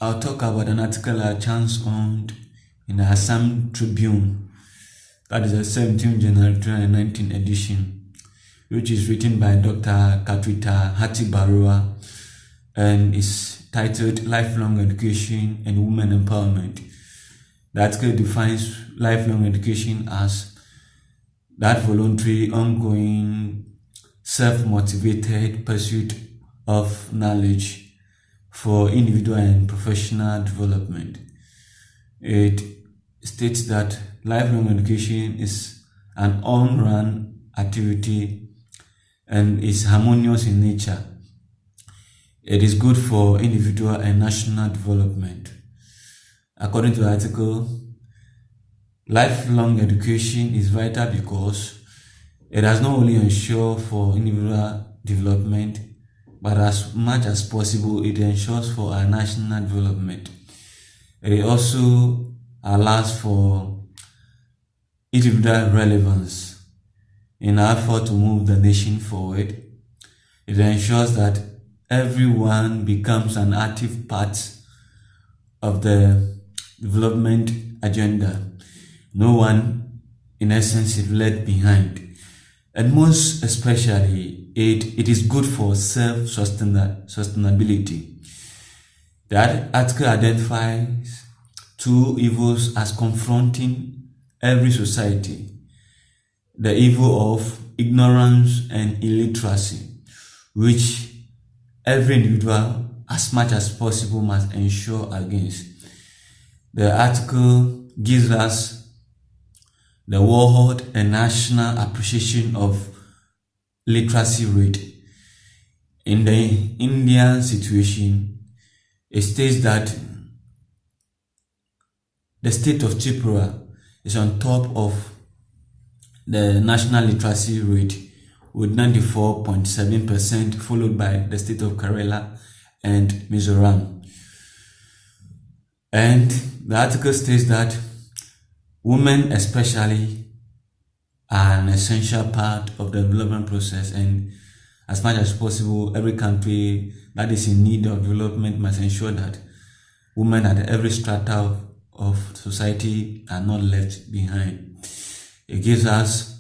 I'll talk about an article I chanced on in the Assam Tribune, that is the 17th January 2019 edition, which is written by Dr. Hatibaruah and is titled Lifelong Education and Women Empowerment. The article defines lifelong education as that voluntary, ongoing, self-motivated pursuit of knowledge for individual and professional development. It states that lifelong education is an on-run activity and is harmonious in nature. It is good for individual and national development. According to the article, lifelong education is vital because it does not only ensure for individual development, but as much as possible, it ensures for our national development. It also allows for individual relevance in our effort to move the nation forward. It ensures that everyone becomes an active part of the development agenda. No one, in essence, is left behind. And most especially, it is good for self-sustainability. That article identifies two evils as confronting every society: the evil of ignorance and illiteracy, which every individual, as much as possible, must ensure against. The article gives us the world and national appreciation of literacy rate. In the Indian situation, it states that the state of Tripura is on top of the national literacy rate with 94.7%, followed by the state of Kerala and Mizoram. And the article states that women especially are an essential part of the development process, and as much as possible, every country that is in need of development must ensure that women at every strata of society are not left behind. It gives us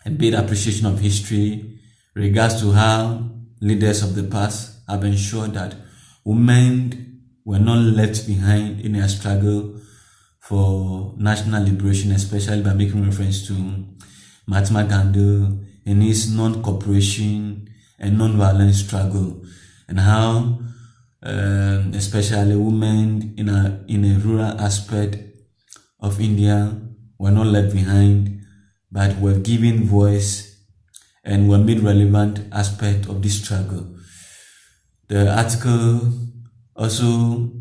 a big appreciation of history in regards to how leaders of the past have ensured that women were not left behind in their struggle for national liberation, especially by making reference to Mahatma Gandhi in his non-cooperation and non-violent struggle, and how especially women in a rural aspect of India were not left behind, but were given voice and were made relevant aspect of this struggle. The article also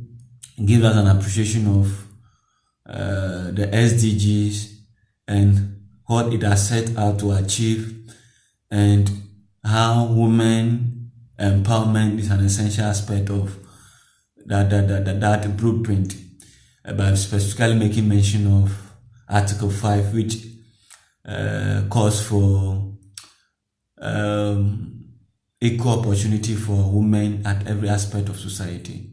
gives us an appreciation of the SDGs and what it has set out to achieve, and how women empowerment is an essential aspect of that blueprint, by specifically making mention of Article 5, which calls for equal opportunity for women at every aspect of society.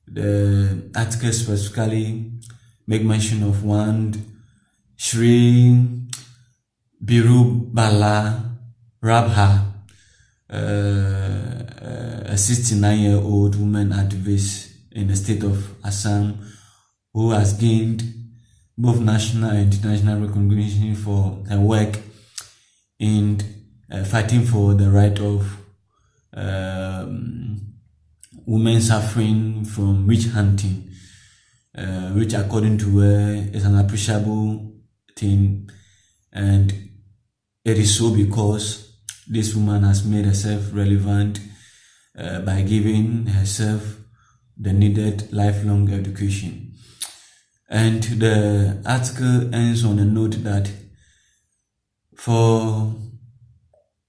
The article specifically make mention of one Shri Birubala Rabha, a 69-year-old woman activist in the state of Assam, who has gained both national and international recognition for her work in fighting for the right of women suffering from witch hunting, which according to her is an appreciable thing, and it is so because this woman has made herself relevant by giving herself the needed lifelong education. And the article ends on a note that for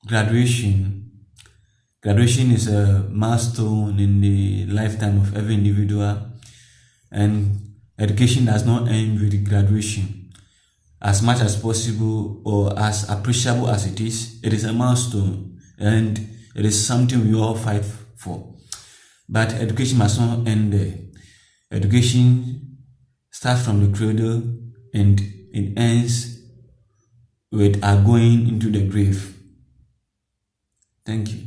graduation is a milestone in the lifetime of every individual, and education does not end with graduation. As much as possible, or as appreciable as it is a milestone, and it is something we all fight for. But education must not end there. Education starts from the cradle and it ends with our going into the grave. Thank you.